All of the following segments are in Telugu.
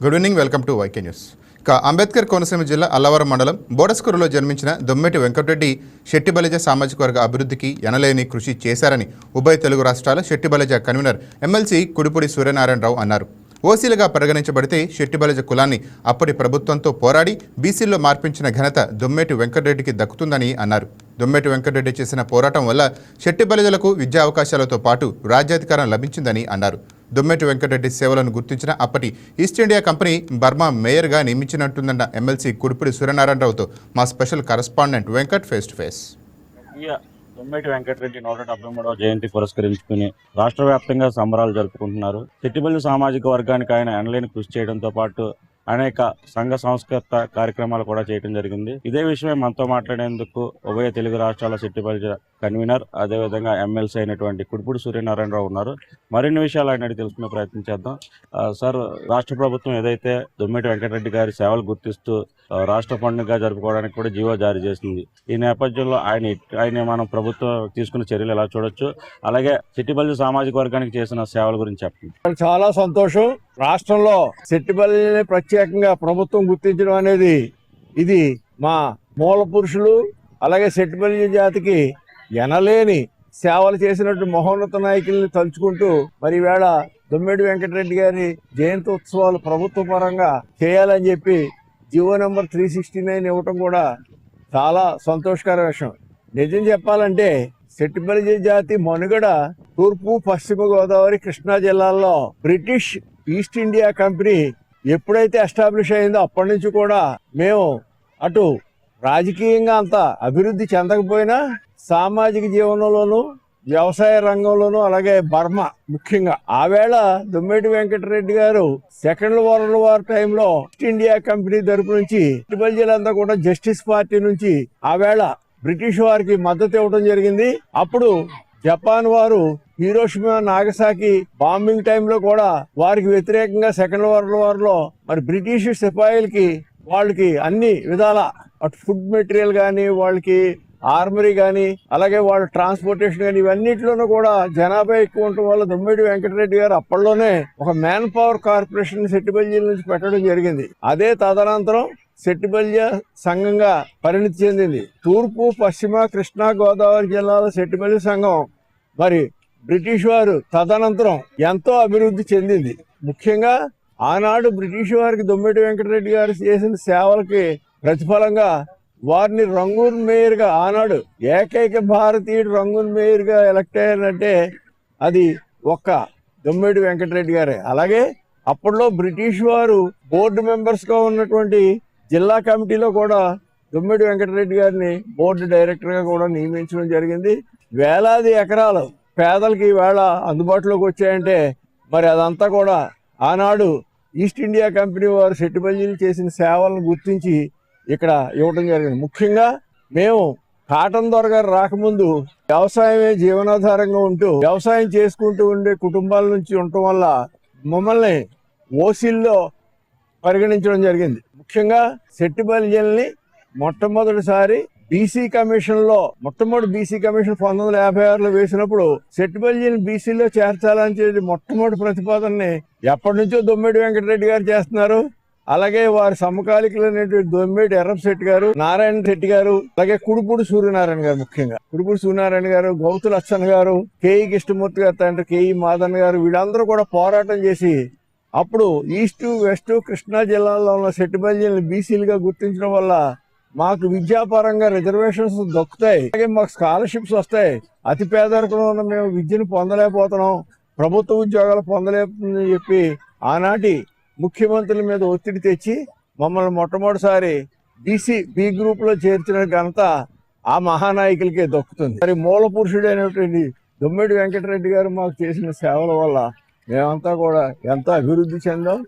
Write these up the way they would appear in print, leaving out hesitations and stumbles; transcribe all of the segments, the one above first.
Good evening, welcome to YK news. ఇక అంబేద్కర్ కోనసీమ జిల్లా అల్లవరం మండలం బోడస్కూరులో జన్మించిన దొమ్మెటి వెంకటరెడ్డి శెట్టిబలిజ సామాజిక వర్గ అభివృద్ధికి ఎనలేని కృషి చేశారని ఉభయ తెలుగు రాష్ట్రాల శెట్టిబలిజ కన్వీనర్ ఎమ్మెల్సీ కుడిపూడి సూర్యనారాయణరావు అన్నారు. ఓసీలుగా పరిగణించబడితే శెట్టిబలిజ కులాన్ని అప్పటి ప్రభుత్వంతో పోరాడి బీసీల్లో మార్పించిన ఘనత దొమ్మెటి వెంకటరెడ్డికి దక్కుతుందని అన్నారు. దొమ్మెటి వెంకటరెడ్డి చేసిన పోరాటం వల్ల శెట్టిబలిజలకు విద్యా అవకాశాలతో పాటు రాజ్యాధికారం లభించిందని అన్నారు. దొమ్మెటి వెంకటరెడ్డి సేవలను గుర్తించిన అప్పటి ఈస్ట్ ఇండియా కంపెనీ బర్మా మేయర్గా నియమించినట్టుందన్న ఎమ్మెల్సీ కుడిపూడి సూర్యనారాయణరావుతో మా special correspondent Venkat face to face. Dommeti Venkatareddy 173వ జయంతి పురస్కరించుకుని రాష్ట్ర వ్యాప్తంగా సంబరాలు జరుపుకుంటున్నారు. శెట్టిబలిజ సామాజిక వర్గానికి ఆయన ఎనలేని కృషి చేయడంతో పాటు అనేక సంఘ సంస్కృత కార్యక్రమాలు కూడా చేయడం జరిగింది. ఇదే విషయమే మనతో మాట్లాడేందుకు ఉభయ తెలుగు రాష్ట్రాల శెట్టిబలిజ కన్వీనర్, అదేవిధంగా ఎమ్మెల్సీ అయినటువంటి కుడిపూడి సూర్యనారాయణరావు ఉన్నారు. మరిన్ని విషయాలు ఆయన తెలుసుకునే ప్రయత్నం చేద్దాం. సార్, రాష్ట్ర ప్రభుత్వం ఏదైతే దొమ్మెటి వెంకటరెడ్డి గారి సేవలు గుర్తిస్తూ రాష్ట్ర పండుగగా జరుపుకోవడానికి కూడా జీవో జారీ చేసింది. ఈ నేపథ్యంలో ఆయన మనం ప్రభుత్వం తీసుకున్న చర్యలు ఎలా చూడొచ్చు, అలాగే శెట్టిబలిజ సామాజిక వర్గానికి చేసిన సేవల గురించి చెప్పండి. చాలా సంతోషం. రాష్ట్రంలో శెట్టిబలిజని ప్రత్యేకంగా ప్రభుత్వం గుర్తించడం అనేది ఇది మా మూల పురుషులు, అలాగే శెట్టిబలిజ జాతికి ఎనలేని సేవలు చేసినట్టు మహోన్నత నాయకుల్ని తలుచుకుంటూ మరి ఈవేళ దొమ్మెటి వెంకటరెడ్డి గారి జయంతి ఉత్సవాలు ప్రభుత్వ పరంగా చేయాలని చెప్పి జీవో నెంబర్ 369 ఇవ్వటం కూడా చాలా సంతోషకర విషయం. నిజం చెప్పాలంటే శెట్టిబలిజ జాతి మనుగడ తూర్పు, పశ్చిమ గోదావరి, కృష్ణా జిల్లాల్లో బ్రిటిష్ ఈస్ట్ ఇండియా కంపెనీ ఎప్పుడైతే ఎస్టాబ్లిష్ అయిందో అప్పటి నుంచి కూడా మేము అటు రాజకీయంగా అంత అభివృద్ధి చెందకపోయినా సామాజిక జీవనంలోనూ వ్యవసాయ రంగంలోనూ అలాగే బర్మా ముఖ్యంగా ఆవేళ దొమ్మెటి వెంకటరెడ్డి గారు సెకండ్ వరల్డ్ వార్ టైంలో ఈస్ట్ ఇండియా కంపెనీ తరపు నుంచి శెట్టిబలిజలంతా కూడా జస్టిస్ పార్టీ నుంచి ఆవేళ బ్రిటిష్ వారికి మద్దతు ఇవ్వడం జరిగింది. అప్పుడు జపాన్ వారు హీరోషిమా, నాగసాకి బాంబింగ్ టైంలో కూడా వారికి వ్యతిరేకంగా సెకండ్ వరల్డ్ వార్ లో మరి బ్రిటిష్ సిపాయిలకి వాళ్ళకి అన్ని విధాల అటు ఫుడ్ మెటీరియల్ కానీ, వాళ్ళకి ఆర్మరీ కానీ, అలాగే వాళ్ళ ట్రాన్స్పోర్టేషన్ కానీ ఇవన్నిటిలోనూ కూడా జనాభా ఎక్కువ ఉండటం వల్ల దొమ్మెటి వెంకటరెడ్డి గారు అప్పట్లోనే ఒక మ్యాన్ పవర్ కార్పొరేషన్ శెట్టిబలిజల నుంచి పెట్టడం జరిగింది. అదే తదనంతరం శెట్టిబలిజ సంఘంగా పరిణితి చెందింది. తూర్పు, పశ్చిమ, కృష్ణా, గోదావరి జిల్లాల శెట్టిబలిజ సంఘం మరి బ్రిటిష్ వారు తదనంతరం ఎంతో అభివృద్ధి చెందింది. ముఖ్యంగా ఆనాడు బ్రిటిష్ వారికి దొమ్మెటి వెంకటరెడ్డి గారు చేసిన సేవలకి ప్రతిఫలంగా వారిని రంగూన్ మేయర్ గా, ఆనాడు ఏకైక భారతీయుడు రంగూన్ మేయర్ గా ఎలక్ట్ అయ్యారంటే అది ఒక్క దొమ్మెటి వెంకటరెడ్డి గారే. అలాగే అప్పట్లో బ్రిటిష్ వారు బోర్డు మెంబర్స్ గా ఉన్నటువంటి జిల్లా కమిటీలో కూడా దొమ్మెటి వెంకటరెడ్డి గారిని బోర్డు డైరెక్టర్ గా కూడా నియమించడం జరిగింది. వేలాది ఎకరాలు పేదలకి ఈవేళ అందుబాటులోకి వచ్చాయంటే మరి అదంతా కూడా ఆనాడు ఈస్ట్ ఇండియా కంపెనీ వారు శెట్టిబలిజలు చేసిన సేవలను గుర్తించి ఇక్కడ ఇవ్వడం జరిగింది. ముఖ్యంగా మేము కాటన్ దొర గారు రాకముందు వ్యవసాయమే జీవనాధారంగా ఉంటూ వ్యవసాయం చేసుకుంటూ ఉండే కుటుంబాల నుంచి ఉండటం వల్ల మమ్మల్ని ఓసీల్లో పరిగణించడం జరిగింది. ముఖ్యంగా శెట్టిబలిజల్ని మొట్టమొదటి బీసీ కమిషన్ 1956లో వేసినప్పుడు శెట్టిబలిజల్ని బీసీలో చేర్చాలని చెప్పి మొట్టమొదటి ప్రతిపాదనని ఎప్పటి నుంచో దొమ్మెటి వెంకటరెడ్డి గారు చేస్తున్నారు. అలాగే వారి సమకాలికులైనటువంటి దొమ్మెటి ఎర్రశెట్టి గారు, నారాయణ శెట్టి గారు, అలాగే కుడిపూడి సూర్యనారాయణ గారు, ముఖ్యంగా కుడిపూడి సూర్యనారాయణ గారు, గౌతు లచ్చన్ గారు, కేఈ కృష్ణమూర్తి గారు తండ్రి కేఈ మాదన్ గారు, వీళ్ళందరూ కూడా పోరాటం చేసి అప్పుడు ఈస్ట్, వెస్ట్, కృష్ణా జిల్లాలో ఉన్న శెట్టిబలిజల్ని బీసీలుగా గుర్తించడం వల్ల మాకు విద్యాపరంగా రిజర్వేషన్స్ దొక్కుతాయి, అలాగే మాకు స్కాలర్షిప్స్ వస్తాయి. అతి పేదరికంలో ఉన్న మేము విద్యను పొందలేకపోతున్నాం, ప్రభుత్వ ఉద్యోగాలు పొందలేదని చెప్పి ఆనాటి ముఖ్యమంత్రుల మీద ఒత్తిడి తెచ్చి మమ్మల్ని మొట్టమొదటిసారి బి గ్రూప్ లో చేర్చిన ఘనత ఆ మహానాయకులకే దక్కుతుంది. మరి మూల పురుషుడైనటువంటి దొమ్మెటి వెంకటరెడ్డి గారు మాకు చేసిన సేవల వల్ల మేమంతా కూడా ఎంతో అభివృద్ధి చెందాం.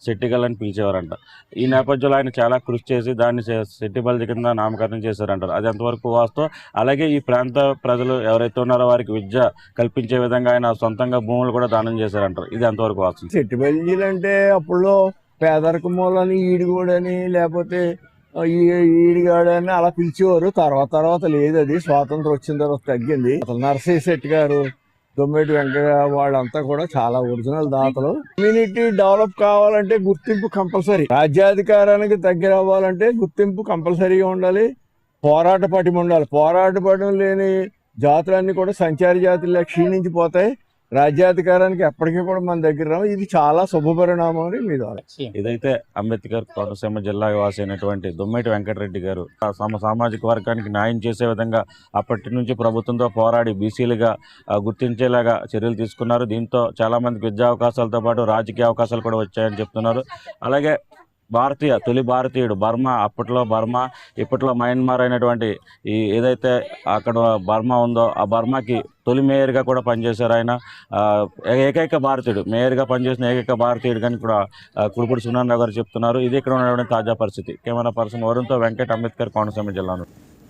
శెట్టిగల్ అని పిలిచేవారంట. ఈ నేపథ్యంలో ఆయన చాలా కృషి చేసి దాన్ని శెట్టిబలిజ కింద నామకరణం చేశారంటారు. అది ఎంతవరకు వాస్తవం? అలాగే ఈ ప్రాంత ప్రజలు ఎవరైతే ఉన్నారో వారికి విద్య కల్పించే విధంగా ఆయన సొంతంగా భూములు కూడా దానం చేశారంటారు. ఇది ఎంతవరకు వాస్తవం? శెట్టిబలిజలు అంటే అప్పుడులో పేదరిక మూలని, ఈడిగోడని, లేకపోతే ఈడిగాడని అలా పిలిచేవారు. తర్వాత లేదు, అది స్వాతంత్రం వచ్చిన తర్వాత తగ్గింది. నరసయ్య శెట్టి గారు, దొమ్మేటి వెంకయ్య వాళ్ళంతా కూడా చాలా ఒరిజినల్ దాతలు. కమ్యూనిటీ డెవలప్ కావాలంటే గుర్తింపు కంపల్సరీ. రాజ్యాధికారానికి దగ్గర అవ్వాలంటే గుర్తింపు కంపల్సరీగా ఉండాలి. పోరాట పటిమ ఉండాలి. పోరాట పటిమ లేని జాతులన్నీ కూడా సంచారి జాతుల్లో క్షీణించిపోతాయి. రాజ్యాధికారానికి ఎప్పటికీ కూడా మన దగ్గర రావు. ఇది చాలా శుభపరిణామం అని మీ ద్వారా. ఇదైతే అంబేద్కర్ కోనసీమ జిల్లా వాసి అయినటువంటి దొమ్మేటి వెంకటరెడ్డి గారు తమ సామాజిక వర్గానికి న్యాయం చేసే విధంగా అప్పటి నుంచి ప్రభుత్వంతో పోరాడి బీసీలుగా గుర్తించేలాగా చర్యలు తీసుకున్నారు. దీంతో చాలా మందికి విద్యా అవకాశాలతో పాటు రాజకీయ అవకాశాలు కూడా వచ్చాయని చెప్తున్నారు. అలాగే తొలి భారతీయుడు బర్మా, అప్పట్లో బర్మా, ఇప్పట్లో మయన్మార్ అయినటువంటి ఈ ఏదైతే అక్కడ బర్మా ఉందో ఆ బర్మాకి తొలి మేయర్గా కూడా పనిచేశారు ఆయన. ఏకైక భారతీయుడు, మేయర్గా పనిచేసిన ఏకైక భారతీయుడు కానీ కూడా కురుపూడి సునారాయణ గారు చెప్తున్నారు. ఇది ఇక్కడ ఉన్నటువంటి తాజా పరిస్థితి. కెమెరా పర్సన్ వరుణ్తో వెంకట్, అంబేద్కర్ కోనసీమ జిల్లా.